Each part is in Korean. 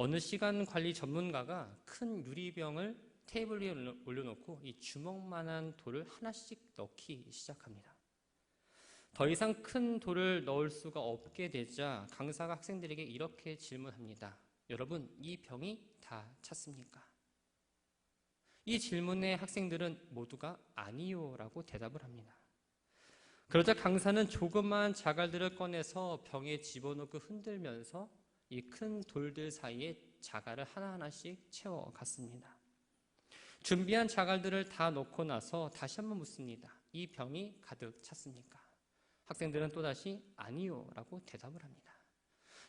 어느 시간 관리 전문가가 큰 유리병을 테이블 위에 올려놓고 이 주먹만한 돌을 하나씩 넣기 시작합니다. 더 이상 큰 돌을 넣을 수가 없게 되자 강사가 학생들에게 이렇게 질문합니다. 여러분, 이 병이 다 찼습니까? 이 질문에 학생들은 모두가 아니요 라고 대답을 합니다. 그러자 강사는 조그만 자갈들을 꺼내서 병에 집어넣고 흔들면서 이 큰 돌들 사이에 자갈을 하나하나씩 채워갔습니다. 준비한 자갈들을 다 넣고 나서 다시 한번 묻습니다. 이 병이 가득 찼습니까? 학생들은 또다시 아니요 라고 대답을 합니다.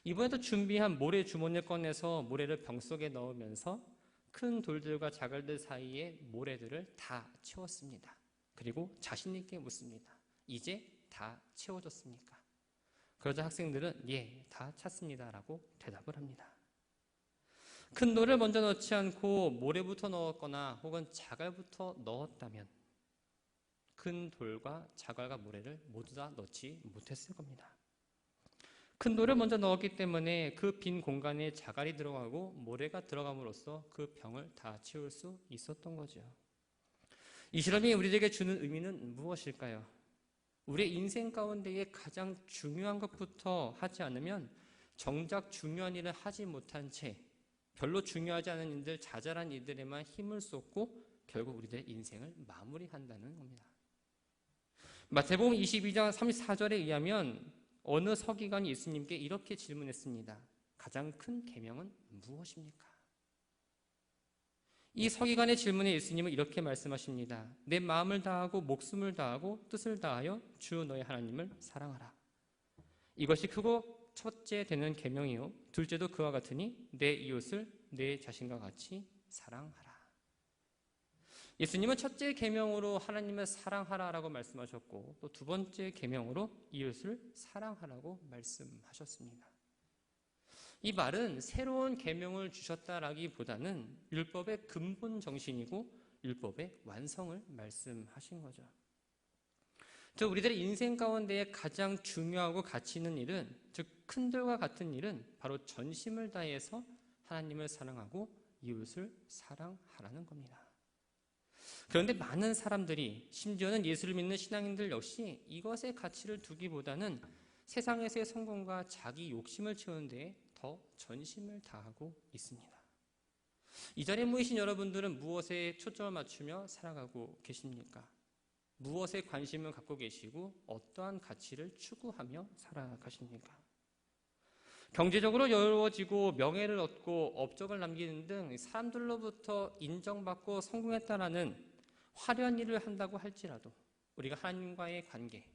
이번에도 준비한 모래 주머니를 꺼내서 모래를 병 속에 넣으면서 큰 돌들과 자갈들 사이에 모래들을 다 채웠습니다. 그리고 자신 있게 묻습니다. 이제 다 채워졌습니까? 그러자 학생들은 예, 다 찼습니다 라고 대답을 합니다. 큰 돌을 먼저 넣지 않고 모래부터 넣었거나 혹은 자갈부터 넣었다면 큰 돌과 자갈과 모래를 모두 다 넣지 못했을 겁니다. 큰 돌을 먼저 넣었기 때문에 그 빈 공간에 자갈이 들어가고 모래가 들어감으로써 그 병을 다 채울 수 있었던 거죠. 이 실험이 우리에게 주는 의미는 무엇일까요? 우리의 인생 가운데에 가장 중요한 것부터 하지 않으면 정작 중요한 일을 하지 못한 채 별로 중요하지 않은 일들, 자잘한 일들에만 힘을 쏟고 결국 우리들의 인생을 마무리한다는 겁니다. 마태복음 22장 34절에 의하면 어느 서기관이 예수님께 이렇게 질문했습니다. 가장 큰 계명은 무엇입니까? 이 서기관의 질문에 예수님은 이렇게 말씀하십니다. 내 마음을 다하고 목숨을 다하고 뜻을 다하여 주 너의 하나님을 사랑하라. 이것이 크고 첫째 되는 계명이요 둘째도 그와 같으니 내 이웃을 내 자신과 같이 사랑하라. 예수님은 첫째 계명으로 하나님을 사랑하라라고 말씀하셨고 또 두 번째 계명으로 이웃을 사랑하라고 말씀하셨습니다. 이 말은 새로운 계명을 주셨다라기보다는 율법의 근본 정신이고 율법의 완성을 말씀하신 거죠. 즉 우리들의 인생 가운데 가장 중요하고 가치 있는 일은 즉 큰 돌과 같은 일은 바로 전심을 다해서 하나님을 사랑하고 이웃을 사랑하라는 겁니다. 그런데 많은 사람들이 심지어는 예수를 믿는 신앙인들 역시 이것의 가치를 두기보다는 세상에서의 성공과 자기 욕심을 채우는 데에 더 전심을 다하고 있습니다. 이 자리에 모이신 여러분들은 무엇에 초점을 맞추며 살아가고 계십니까? 무엇에 관심을 갖고 계시고 어떠한 가치를 추구하며 살아가십니까? 경제적으로 여유로워지고 명예를 얻고 업적을 남기는 등 사람들로부터 인정받고 성공했다라는 화려한 일을 한다고 할지라도 우리가 하나님과의 관계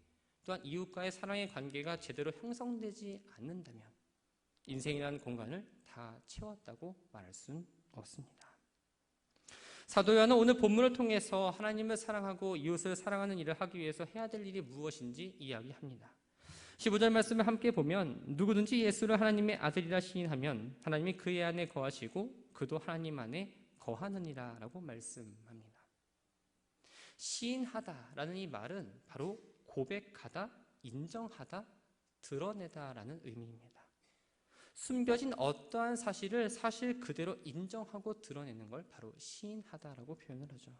또한 이웃과의 사랑의 관계가 제대로 형성되지 않는다면 인생이라는 공간을 다 채웠다고 말할 수는 없습니다. 사도 요한은 오늘 본문을 통해서 하나님을 사랑하고 이웃을 사랑하는 일을 하기 위해서 해야 될 일이 무엇인지 이야기합니다. 15절 말씀을 함께 보면 누구든지 예수를 하나님의 아들이라 시인하면 하나님이 그의 안에 거하시고 그도 하나님 안에 거하느니라 라고 말씀합니다. 시인하다라는 이 말은 바로 고백하다, 인정하다, 드러내다라는 의미입니다. 숨겨진 어떠한 사실을 사실 그대로 인정하고 드러내는 걸 바로 시인하다라고 표현을 하죠.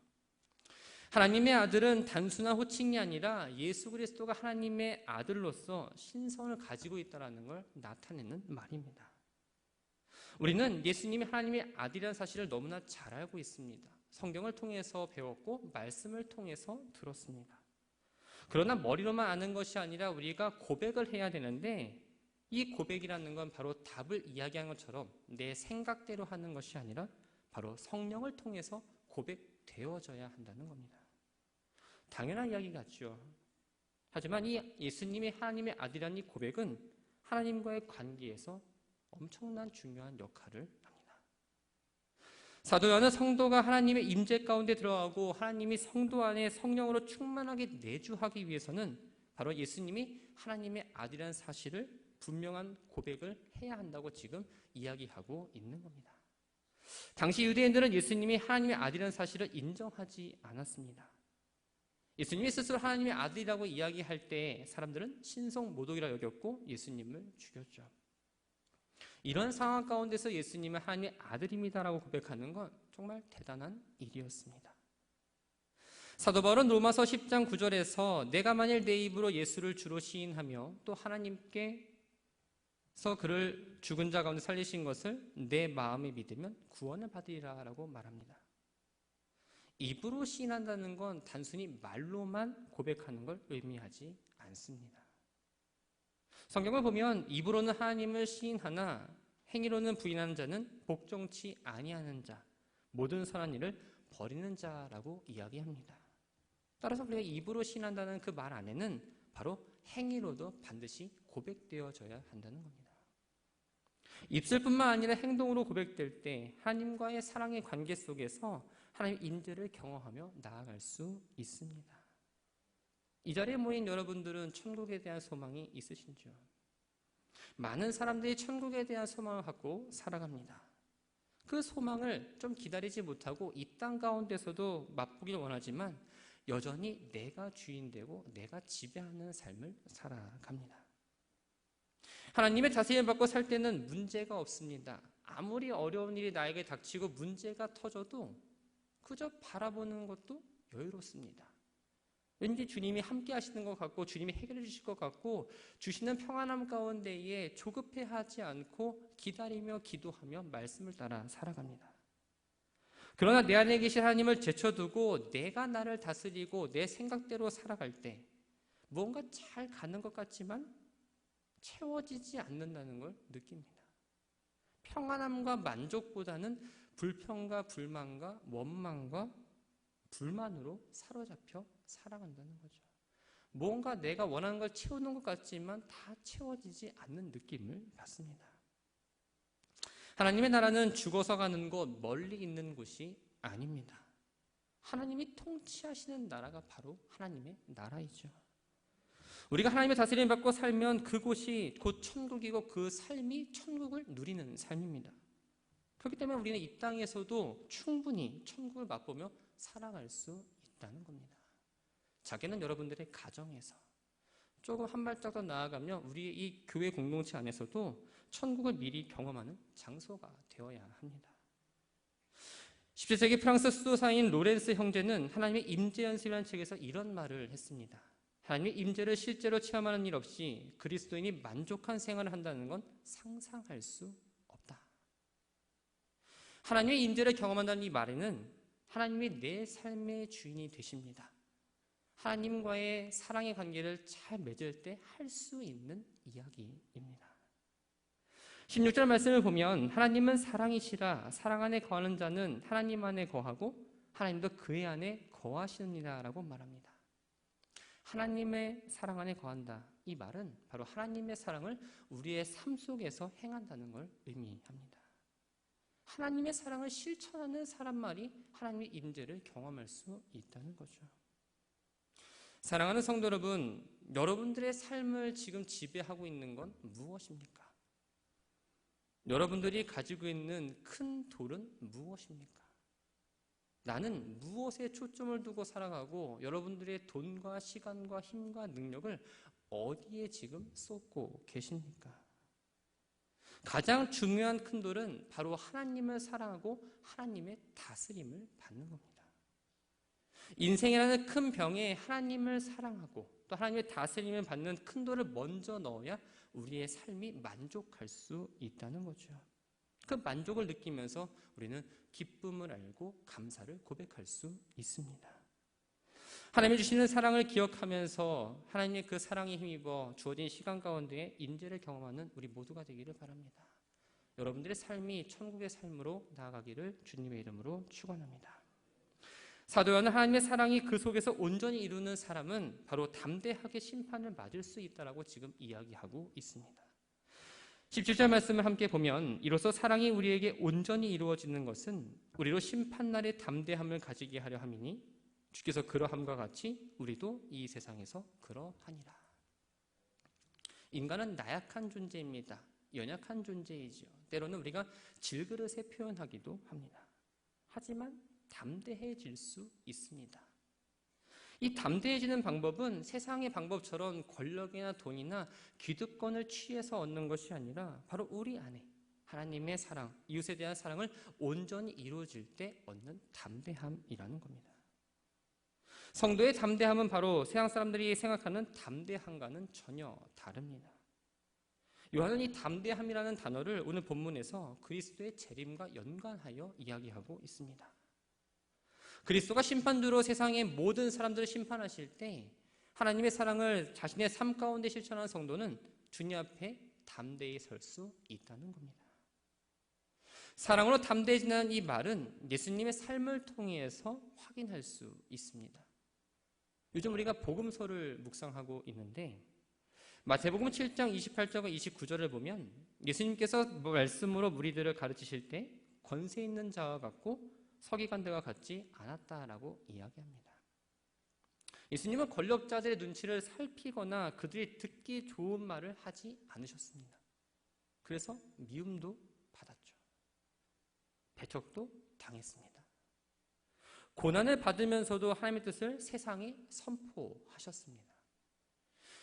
하나님의 아들은 단순한 호칭이 아니라 예수 그리스도가 하나님의 아들로서 신성을 가지고 있다는 걸 나타내는 말입니다. 우리는 예수님이 하나님의 아들이라는 사실을 너무나 잘 알고 있습니다. 성경을 통해서 배웠고 말씀을 통해서 들었습니다. 그러나 머리로만 아는 것이 아니라 우리가 고백을 해야 되는데 이 고백이라는 건 바로 답을 이야기하는 것처럼 내 생각대로 하는 것이 아니라 바로 성령을 통해서 고백되어져야 한다는 겁니다. 당연한 이야기 같죠. 하지만 이 예수님이 하나님의 아들이라는 이 고백은 하나님과의 관계에서 엄청난 중요한 역할을 합니다. 사도 요한은 성도가 하나님의 임재 가운데 들어가고 하나님이 성도 안에 성령으로 충만하게 내주하기 위해서는 바로 예수님이 하나님의 아들이라는 사실을 분명한 고백을 해야 한다고 지금 이야기하고 있는 겁니다. 당시 유대인들은 예수님이 하나님의 아들이라는 사실을 인정하지 않았습니다. 예수님이 스스로 하나님의 아들이라고 이야기할 때 사람들은 신성모독이라 여겼고 예수님을 죽였죠. 이런 상황 가운데서 예수님은 하나님의 아들입니다라고 고백하는 건 정말 대단한 일이었습니다. 사도 바울은 로마서 10장 9절에서 내가 만일 내 입으로 예수를 주로 시인하며 또 하나님께서 그를 죽은 자 가운데 살리신 것을 내 마음에 믿으면 구원을 받으리라 라고 말합니다. 입으로 시인한다는 건 단순히 말로만 고백하는 걸 의미하지 않습니다. 성경을 보면 입으로는 하나님을 시인하나 행위로는 부인하는 자는 복종치 아니하는 자, 모든 선한 일을 버리는 자라고 이야기합니다. 따라서 우리가 입으로 시인한다는 그 말 안에는 바로 행위로도 반드시 고백되어져야 한다는 겁니다. 입술뿐만 아니라 행동으로 고백될 때 하나님과의 사랑의 관계 속에서 하나님의 임재를 경험하며 나아갈 수 있습니다. 이 자리에 모인 여러분들은 천국에 대한 소망이 있으신지요? 많은 사람들이 천국에 대한 소망을 갖고 살아갑니다. 그 소망을 좀 기다리지 못하고 이 땅 가운데서도 맛보길 원하지만 여전히 내가 주인되고 내가 지배하는 삶을 살아갑니다. 하나님의 다스림을 받고 살 때는 문제가 없습니다. 아무리 어려운 일이 나에게 닥치고 문제가 터져도 그저 바라보는 것도 여유롭습니다. 왠지 주님이 함께 하시는 것 같고 주님이 해결해 주실 것 같고 주시는 평안함 가운데에 조급해하지 않고 기다리며 기도하며 말씀을 따라 살아갑니다. 그러나 내 안에 계신 하나님을 제쳐두고 내가 나를 다스리고 내 생각대로 살아갈 때 뭔가 잘 가는 것 같지만 채워지지 않는다는 걸 느낍니다. 평안함과 만족보다는 불평과 불만과 원망과 불만으로 사로잡혀 살아간다는 거죠. 뭔가 내가 원하는 걸 채우는 것 같지만 다 채워지지 않는 느낌을 받습니다. 하나님의 나라는 죽어서 가는 곳, 멀리 있는 곳이 아닙니다. 하나님이 통치하시는 나라가 바로 하나님의 나라이죠. 우리가 하나님의 다스림을 받고 살면 그곳이 곧 천국이고 그 삶이 천국을 누리는 삶입니다. 그렇기 때문에 우리는 이 땅에서도 충분히 천국을 맛보며 살아갈 수 있다는 겁니다. 자기는 여러분들의 가정에서 조금 한 발짝 더 나아가면 우리의 이 교회 공동체 안에서도 천국을 미리 경험하는 장소가 되어야 합니다. 17세기 프랑스 수도사인 로렌스 형제는 하나님의 임재 연습이라는 책에서 이런 말을 했습니다. 하나님의 임재를 실제로 체험하는 일 없이 그리스도인이 만족한 생활을 한다는 건 상상할 수 없다. 하나님의 임재를 경험한다는 이 말에는 하나님이 내 삶의 주인이 되십니다. 하나님과의 사랑의 관계를 잘 맺을 때 할 수 있는 이야기입니다. 16절 말씀을 보면 하나님은 사랑이시라 사랑 안에 거하는 자는 하나님 안에 거하고 하나님도 그의 안에 거하시느니라 라고 말합니다. 하나님의 사랑 안에 거한다. 이 말은 바로 하나님의 사랑을 우리의 삶 속에서 행한다는 걸 의미합니다. 하나님의 사랑을 실천하는 사람만이 하나님의 임재를 경험할 수 있다는 거죠. 사랑하는 성도 여러분, 여러분들의 삶을 지금 지배하고 있는 건 무엇입니까? 여러분들이 가지고 있는 큰 돌은 무엇입니까? 나는 무엇에 초점을 두고 살아가고 여러분들의 돈과 시간과 힘과 능력을 어디에 지금 쏟고 계십니까? 가장 중요한 큰 돌은 바로 하나님을 사랑하고 하나님의 다스림을 받는 겁니다. 인생이라는 큰 병에 하나님을 사랑하고 또 하나님의 다스림을 받는 큰 돌을 먼저 넣어야 우리의 삶이 만족할 수 있다는 거죠. 그 만족을 느끼면서 우리는 기쁨을 알고 감사를 고백할 수 있습니다. 하나님이 주시는 사랑을 기억하면서 하나님의 그 사랑에 힘입어 주어진 시간 가운데 임재를 경험하는 우리 모두가 되기를 바랍니다. 여러분들의 삶이 천국의 삶으로 나아가기를 주님의 이름으로 축원합니다. 사도 요한은 하나님의 사랑이 그 속에서 온전히 이루는 사람은 바로 담대하게 심판을 맞을 수 있다라고 지금 이야기하고 있습니다. 17절 말씀을 함께 보면 이로써 사랑이 우리에게 온전히 이루어지는 것은 우리로 심판날의 담대함을 가지게 하려 함이니 주께서 그러함과 같이 우리도 이 세상에서 그러하니라. 인간은 나약한 존재입니다. 연약한 존재이지요. 때로는 우리가 질그릇에 표현하기도 합니다. 하지만 담대해질 수 있습니다. 이 담대해지는 방법은 세상의 방법처럼 권력이나 돈이나 기득권을 취해서 얻는 것이 아니라 바로 우리 안에 하나님의 사랑, 이웃에 대한 사랑을 온전히 이루어질 때 얻는 담대함이라는 겁니다. 성도의 담대함은 바로 세상 사람들이 생각하는 담대함과는 전혀 다릅니다. 요한은 이 담대함이라는 단어를 오늘 본문에서 그리스도의 재림과 연관하여 이야기하고 있습니다. 그리스도가 심판주로 세상의 모든 사람들을 심판하실 때 하나님의 사랑을 자신의 삶 가운데 실천하는 성도는 주님 앞에 담대히 설 수 있다는 겁니다. 사랑으로 담대해지는 이 말은 예수님의 삶을 통해서 확인할 수 있습니다. 요즘 우리가 복음서를 묵상하고 있는데 마태복음 7장 28절과 29절을 보면 예수님께서 말씀으로 무리들을 가르치실 때 권세 있는 자와 같고 서기관들과 같지 않았다라고 이야기합니다. 예수님은 권력자들의 눈치를 살피거나 그들이 듣기 좋은 말을 하지 않으셨습니다. 그래서 미움도 받았죠. 배척도 당했습니다. 고난을 받으면서도 하나님의 뜻을 세상에 선포하셨습니다.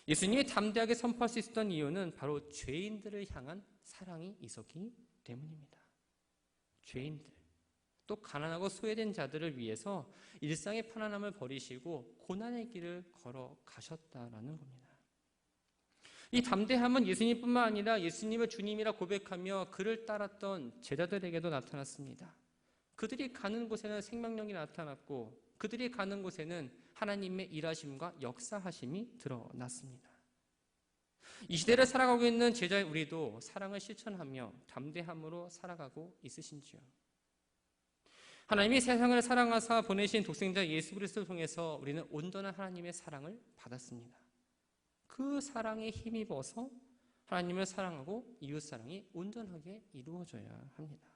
예수님이 담대하게 선포할 수 있었던 이유는 바로 죄인들을 향한 사랑이 있었기 때문입니다. 죄인들, 또 가난하고 소외된 자들을 위해서 일상의 편안함을 버리시고 고난의 길을 걸어가셨다라는 겁니다. 이 담대함은 예수님뿐만 아니라 예수님을 주님이라 고백하며 그를 따랐던 제자들에게도 나타났습니다. 그들이 가는 곳에는 생명력이 나타났고 그들이 가는 곳에는 하나님의 일하심과 역사하심이 드러났습니다. 이 시대를 살아가고 있는 제자의 우리도 사랑을 실천하며 담대함으로 살아가고 있으신지요? 하나님이 세상을 사랑하사 보내신 독생자 예수 그리스도를 통해서 우리는 온전한 하나님의 사랑을 받았습니다. 그 사랑에 힘입어서 하나님을 사랑하고 이웃 사랑이 온전하게 이루어져야 합니다.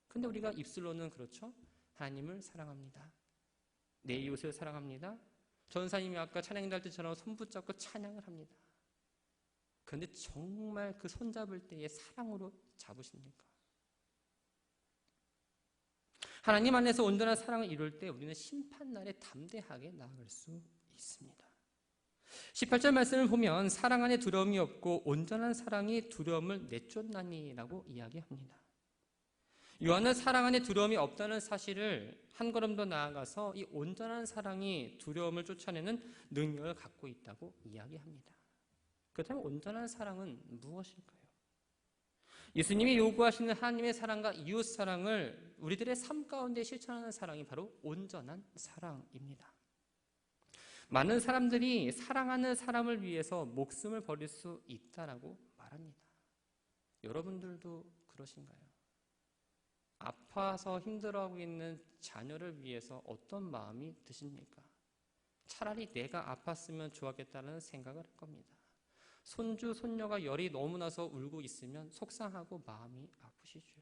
근데 우리가 입술로는 그렇죠? 하나님을 사랑합니다. 내 이웃을 사랑합니다. 전사님이 아까 찬양할 때처럼 손 붙잡고 찬양을 합니다. 그런데 정말 그 손 잡을 때의 사랑으로 잡으십니까? 하나님 안에서 온전한 사랑을 이룰 때 우리는 심판날에 담대하게 나아갈 수 있습니다. 18절 말씀을 보면 사랑 안에 두려움이 없고 온전한 사랑이 두려움을 내쫓나니라고 이야기합니다. 요한은 사랑 안에 두려움이 없다는 사실을 한 걸음 더 나아가서 이 온전한 사랑이 두려움을 쫓아내는 능력을 갖고 있다고 이야기합니다. 그렇다면 온전한 사랑은 무엇일까요? 예수님이 요구하시는 하나님의 사랑과 이웃 사랑을 우리들의 삶 가운데 실천하는 사랑이 바로 온전한 사랑입니다. 많은 사람들이 사랑하는 사람을 위해서 목숨을 버릴 수 있다라고 말합니다. 여러분들도 그러신가요? 아파서 힘들어하고 있는 자녀를 위해서 어떤 마음이 드십니까? 차라리 내가 아팠으면 좋았겠다는 생각을 할 겁니다. 손주, 손녀가 열이 너무 나서 울고 있으면 속상하고 마음이 아프시죠.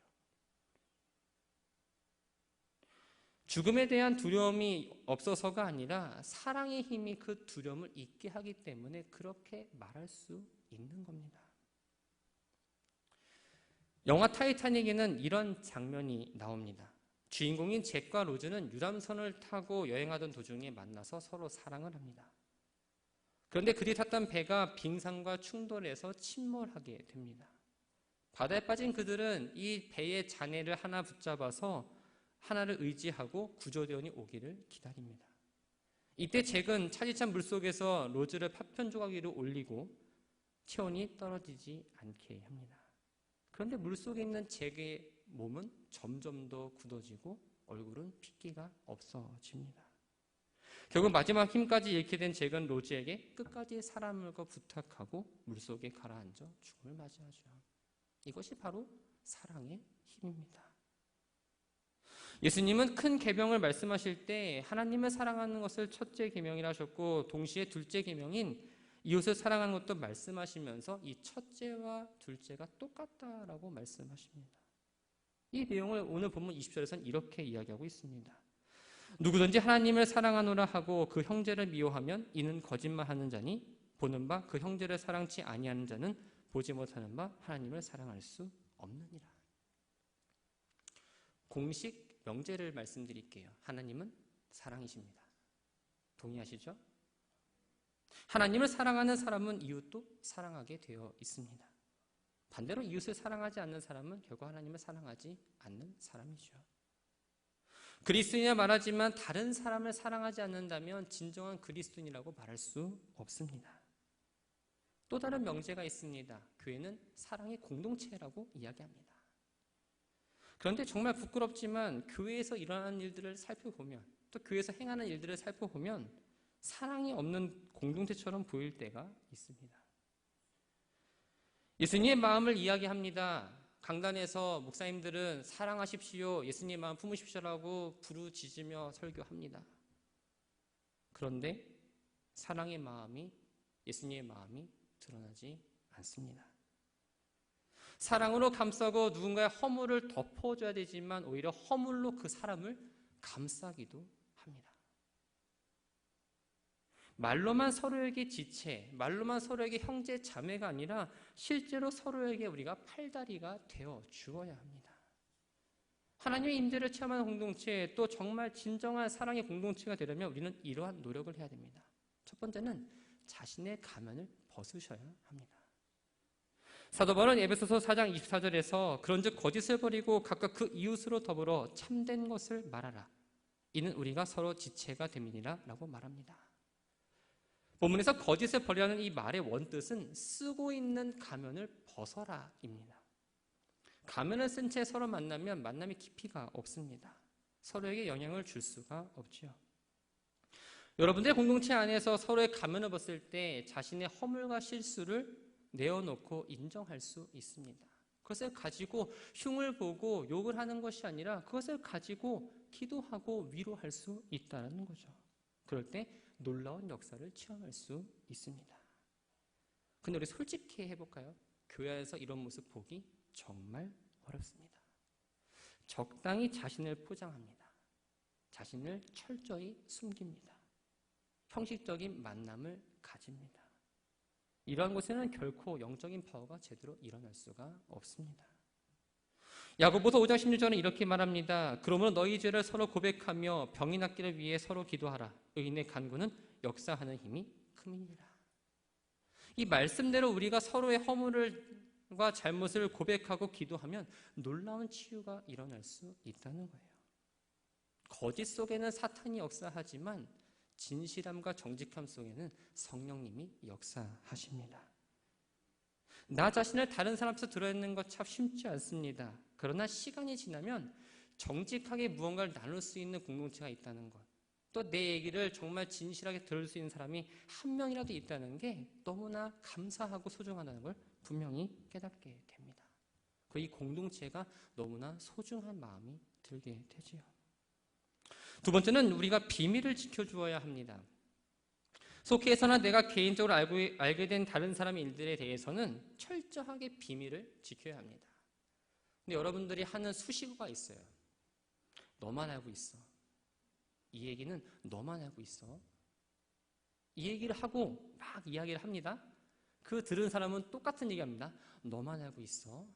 죽음에 대한 두려움이 없어서가 아니라 사랑의 힘이 그 두려움을 잊게 하기 때문에 그렇게 말할 수 있는 겁니다. 영화 타이타닉에는 이런 장면이 나옵니다. 주인공인 잭과 로즈는 유람선을 타고 여행하던 도중에 만나서 서로 사랑을 합니다. 그런데 그들이 탔던 배가 빙산과 충돌해서 침몰하게 됩니다. 바다에 빠진 그들은 이 배의 잔해를 하나 붙잡아서 하나를 의지하고 구조대원이 오기를 기다립니다. 이때 잭은 차디찬 물속에서 로즈를 파편 조각 위로 올리고 체온이 떨어지지 않게 합니다. 그런데 물속에 있는 잭의 몸은 점점 더 굳어지고 얼굴은 핏기가 없어집니다. 결국 마지막 힘까지 잃게 된 잭은 로즈에게 끝까지 사랑을 부탁하고 물속에 가라앉아 죽음을 맞이하죠. 이것이 바로 사랑의 힘입니다. 예수님은 큰 계명을 말씀하실 때 하나님을 사랑하는 것을 첫째 계명이라 하셨고 동시에 둘째 계명인 이웃을 사랑하는 것도 말씀하시면서 이 첫째와 둘째가 똑같다라고 말씀하십니다. 이 내용을 오늘 본문 20절에서는 이렇게 이야기하고 있습니다. 누구든지 하나님을 사랑하노라 하고 그 형제를 미워하면 이는 거짓말하는 자니 보는 바 그 형제를 사랑치 아니하는 자는 보지 못하는 바 하나님을 사랑할 수 없느니라. 공식 명제를 말씀드릴게요. 하나님은 사랑이십니다. 동의하시죠? 하나님을 사랑하는 사람은 이웃도 사랑하게 되어 있습니다. 반대로 이웃을 사랑하지 않는 사람은 결국 하나님을 사랑하지 않는 사람이죠. 그리스도인이라 말하지만 다른 사람을 사랑하지 않는다면 진정한 그리스도인이라고 말할 수 없습니다. 또 다른 명제가 있습니다. 교회는 사랑의 공동체라고 이야기합니다. 그런데 정말 부끄럽지만 교회에서 일어나는 일들을 살펴보면, 또 교회에서 행하는 일들을 살펴보면 사랑이 없는 공동체처럼 보일 때가 있습니다. 예수님의 마음을 이야기합니다. 강단에서 목사님들은 사랑하십시오, 예수님의 마음 품으십시오라고 부르짖으며 설교합니다. 그런데 사랑의 마음이, 예수님의 마음이 드러나지 않습니다. 사랑으로 감싸고 누군가의 허물을 덮어줘야 되지만 오히려 허물로 그 사람을 감싸기도 합니다. 말로만 서로에게 지체, 말로만 서로에게 형제 자매가 아니라 실제로 서로에게 우리가 팔다리가 되어 주어야 합니다. 하나님의 임재를 체험하는 공동체, 또 정말 진정한 사랑의 공동체가 되려면 우리는 이러한 노력을 해야 됩니다. 첫 번째는 자신의 가면을 벗으셔야 합니다. 사도 바울은 에베소서 4장 24절에서 그런즉 거짓을 버리고 각각 그 이웃으로 더불어 참된 것을 말하라. 이는 우리가 서로 지체가 됨이니라 라고 말합니다. 본문에서 거짓을 버리라는 이 말의 원뜻은 쓰고 있는 가면을 벗어라입니다. 가면을 쓴 채 서로 만나면 만남의 깊이가 없습니다. 서로에게 영향을 줄 수가 없죠. 여러분들의 공동체 안에서 서로의 가면을 벗을 때 자신의 허물과 실수를 내어놓고 인정할 수 있습니다. 그것을 가지고 흉을 보고 욕을 하는 것이 아니라 그것을 가지고 기도하고 위로할 수 있다는 거죠. 그럴 때 놀라운 역사를 체험할 수 있습니다. 근데 우리 솔직히 해볼까요? 교회 안에서 이런 모습 보기 정말 어렵습니다. 적당히 자신을 포장합니다. 자신을 철저히 숨깁니다. 형식적인 만남을 가집니다. 이러한 곳에는 결코 영적인 파워가 제대로 일어날 수가 없습니다. 야고보서 5장 16절은 이렇게 말합니다. 그러므로 너희 죄를 서로 고백하며 병이 낫기를 위해 서로 기도하라. 의인의 간구는 역사하는 힘이 큼이니라. 이 말씀대로 우리가 서로의 허물과 잘못을 고백하고 기도하면 놀라운 치유가 일어날 수 있다는 거예요. 거짓 속에는 사탄이 역사하지만 진실함과 정직함 속에는 성령님이 역사하십니다. 나 자신을 다른 사람 앞에서 드러내는 것 참 쉽지 않습니다. 그러나 시간이 지나면 정직하게 무언가를 나눌 수 있는 공동체가 있다는 것, 또 내 얘기를 정말 진실하게 들을 수 있는 사람이 한 명이라도 있다는 게 너무나 감사하고 소중하다는 걸 분명히 깨닫게 됩니다. 그 이 공동체가 너무나 소중한 마음이 들게 되지요. 두 번째는 우리가 비밀을 지켜주어야 합니다. 속해서나 내가 개인적으로 알게 된 다른 사람의 일들에 대해서는 철저하게 비밀을 지켜야 합니다. 근데 여러분들이 하는 수식어가 있어요. 너만 알고 있어. 이 얘기는 너만 알고 있어. 이 얘기를 하고 막 이야기를 합니다. 그 들은 사람은 똑같은 얘기합니다. 너만 알고 있어.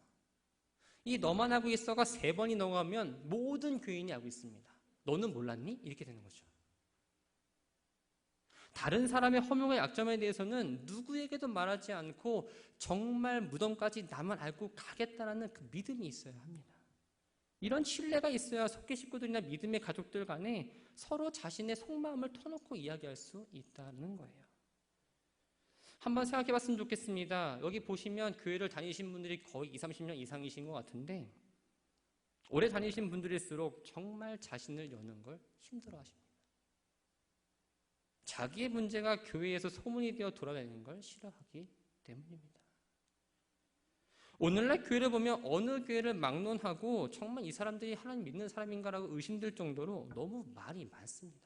이 너만 알고 있어가 3번이 넘어가면 모든 교인이 알고 있습니다. 너는 몰랐니? 이렇게 되는 거죠. 다른 사람의 허물과 약점에 대해서는 누구에게도 말하지 않고 정말 무덤까지 나만 알고 가겠다는 그 믿음이 있어야 합니다. 이런 신뢰가 있어야 속계 식구들이나 믿음의 가족들 간에 서로 자신의 속마음을 터놓고 이야기할 수 있다는 거예요. 한번 생각해 봤으면 좋겠습니다. 여기 보시면 교회를 다니신 분들이 거의 20, 30년 이상이신 것 같은데 오래 다니신 분들일수록 정말 자신을 여는 걸 힘들어 하십니다. 자기의 문제가 교회에서 소문이 되어 돌아다니는 걸 싫어하기 때문입니다. 오늘날 교회를 보면 어느 교회를 막론하고 정말 이 사람들이 하나님 믿는 사람인가라고 의심될 정도로 너무 말이 많습니다.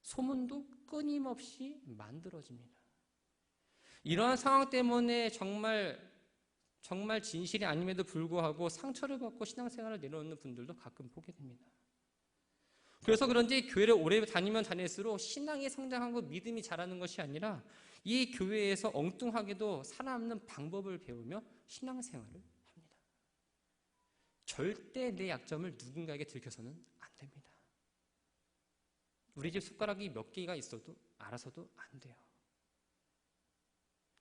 소문도 끊임없이 만들어집니다. 이러한 상황 때문에 정말 진실이 아님에도 불구하고 상처를 받고 신앙생활을 내려놓는 분들도 가끔 보게 됩니다. 그래서 그런지 교회를 오래 다니면 다닐수록 신앙이 성장하고 믿음이 자라는 것이 아니라 이 교회에서 엉뚱하게도 살아남는 방법을 배우며 신앙생활을 합니다. 절대 내 약점을 누군가에게 들켜서는 안 됩니다. 우리 집 숟가락이 몇 개가 있어도 알아서도 안 돼요.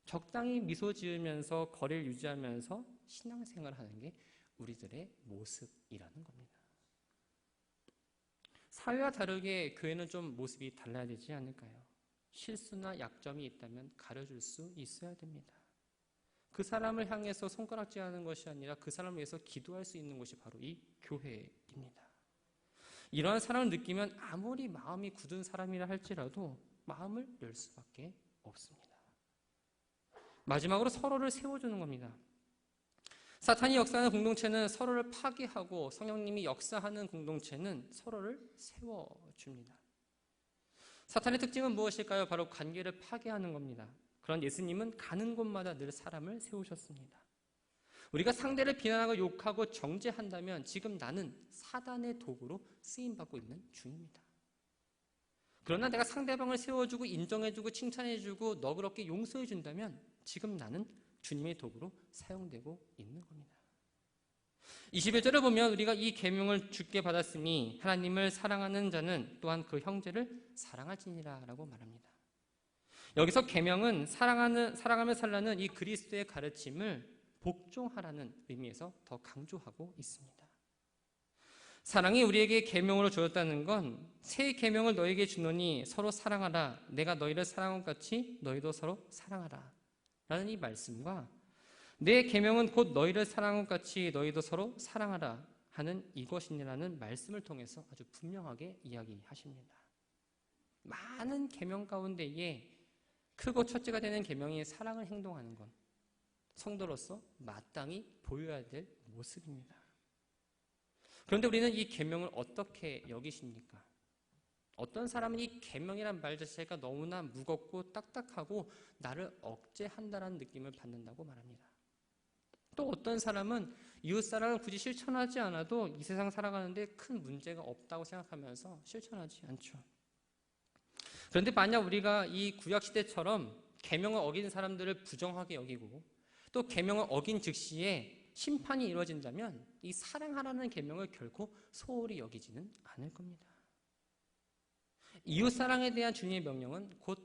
적당히 미소 지으면서 거리를 유지하면서 신앙생활을 하는 게 우리들의 모습이라는 겁니다. 사회와 다르게 교회는 좀 모습이 달라야 되지 않을까요? 실수나 약점이 있다면 가려줄 수 있어야 됩니다. 그 사람을 향해서 손가락질하는 것이 아니라 그 사람을 위해서 기도할 수 있는 곳이 바로 이 교회입니다. 이러한 사랑을 느끼면 아무리 마음이 굳은 사람이라 할지라도 마음을 열 수밖에 없습니다. 마지막으로 서로를 세워주는 겁니다. 사탄이 역사하는 공동체는 서로를 파괴하고 성령님이 역사하는 공동체는 서로를 세워줍니다. 사탄의 특징은 무엇일까요? 바로 관계를 파괴하는 겁니다. 그런 예수님은 가는 곳마다 늘 사람을 세우셨습니다. 우리가 상대를 비난하고 욕하고 정죄한다면 지금 나는 사단의 도구로 쓰임받고 있는 중입니다. 그러나 내가 상대방을 세워주고 인정해주고 칭찬해주고 너그럽게 용서해준다면 지금 나는 주님의 도구로 사용되고 있는 겁니다. 21절을 보면 우리가 이 계명을 주께 받았으니 하나님을 사랑하는 자는 또한 그 형제를 사랑할지니라 라고 말합니다. 여기서 계명은 사랑하며 살라는 이 그리스도의 가르침을 복종하라는 의미에서 더 강조하고 있습니다. 사랑이 우리에게 계명으로 주었다는 건 새 계명을 너에게 주노니 서로 사랑하라. 내가 너희를 사랑한 것 같이 너희도 서로 사랑하라. 라는 이 말씀과 내 계명은 곧 너희를 사랑한 것 같이 너희도 서로 사랑하라 하는 이것이니라는 말씀을 통해서 아주 분명하게 이야기하십니다. 많은 계명 가운데에 크고 첫째가 되는 계명이 사랑을 행동하는 것, 성도로서 마땅히 보여야 될 모습입니다. 그런데 우리는 이 계명을 어떻게 여기십니까? 어떤 사람은 이 계명이란 말 자체가 너무나 무겁고 딱딱하고 나를 억제한다는 느낌을 받는다고 말합니다. 또 어떤 사람은 이웃사랑을 굳이 실천하지 않아도 이 세상 살아가는데 큰 문제가 없다고 생각하면서 실천하지 않죠. 그런데 만약 우리가 이 구약시대처럼 계명을 어긴 사람들을 부정하게 여기고 또 계명을 어긴 즉시에 심판이 이루어진다면 이 사랑하라는 계명을 결코 소홀히 여기지는 않을 겁니다. 이웃사랑에 대한 주님의 명령은 곧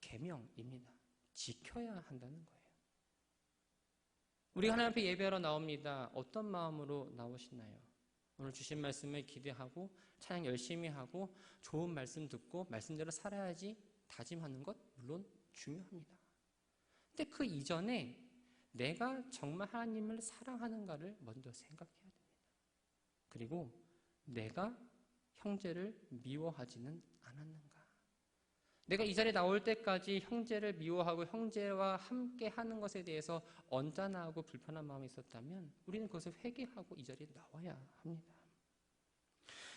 계명입니다. 지켜야 한다는 거예요. 우리가 하나님 앞에 예배하러 나옵니다. 어떤 마음으로 나오시나요? 오늘 주신 말씀을 기대하고 찬양 열심히 하고 좋은 말씀 듣고 말씀대로 살아야지 다짐하는 것 물론 중요합니다. 근데 그 이전에 내가 정말 하나님을 사랑하는가를 먼저 생각해야 됩니다. 그리고 내가 형제를 미워하지는 않았는가? 내가 이 자리에 나올 때까지 형제를 미워하고 형제와 함께 하는 것에 대해서 언짢아하고 불편한 마음이 있었다면 우리는 그것을 회개하고 이 자리에 나와야 합니다.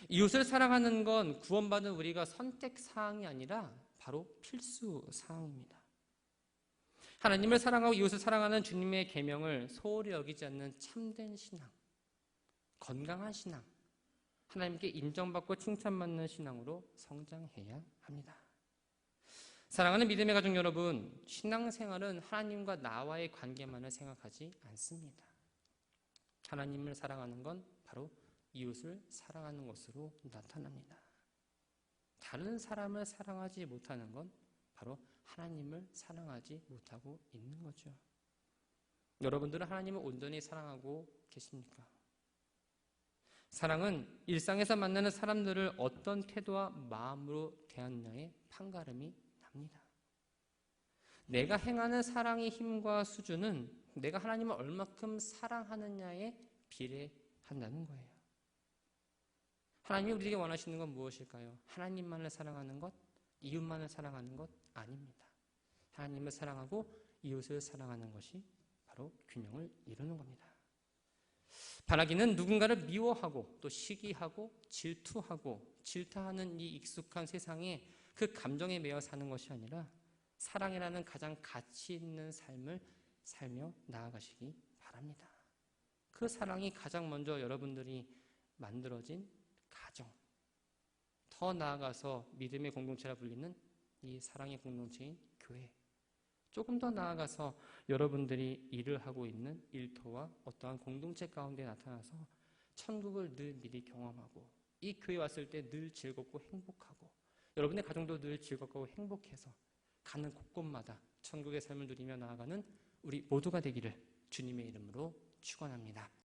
이웃을 사랑하는 건 구원받은 우리가 선택사항이 아니라 바로 필수사항입니다. 하나님을 사랑하고 이웃을 사랑하는 주님의 계명을 소홀히 여기지 않는 참된 신앙, 건강한 신앙, 하나님께 인정받고 칭찬받는 신앙으로 성장해야 합니다. 사랑하는 믿음의 가족 여러분, 신앙생활은 하나님과 나와의 관계만을 생각하지 않습니다. 하나님을 사랑하는 건 바로 이웃을 사랑하는 것으로 나타납니다. 다른 사람을 사랑하지 못하는 건 바로 하나님을 사랑하지 못하고 있는 거죠. 여러분들은 하나님을 온전히 사랑하고 계십니까? 사랑은 일상에서 만나는 사람들을 어떤 태도와 마음으로 대하느냐에 판가름이 납니다. 내가 행하는 사랑의 힘과 수준은 내가 하나님을 얼마큼 사랑하느냐에 비례한다는 거예요. 하나님이 우리에게 원하시는 건 무엇일까요? 하나님만을 사랑하는 것, 이웃만을 사랑하는 것 아닙니다. 하나님을 사랑하고 이웃을 사랑하는 것이 바로 균형을 이루는 겁니다. 바라기는 누군가를 미워하고 또 시기하고 질투하고 질타하는 이 익숙한 세상에 그 감정에 매여 사는 것이 아니라 사랑이라는 가장 가치 있는 삶을 살며 나아가시기 바랍니다. 그 사랑이 가장 먼저 여러분들이 만들어진 가정, 더 나아가서 믿음의 공동체라 불리는 이 사랑의 공동체인 교회, 조금 더 나아가서 여러분들이 일을 하고 있는 일터와 어떠한 공동체 가운데 나타나서 천국을 늘 미리 경험하고 이 교회 왔을 때 늘 즐겁고 행복하고 여러분의 가정도 늘 즐겁고 행복해서 가는 곳곳마다 천국의 삶을 누리며 나아가는 우리 모두가 되기를 주님의 이름으로 축원합니다.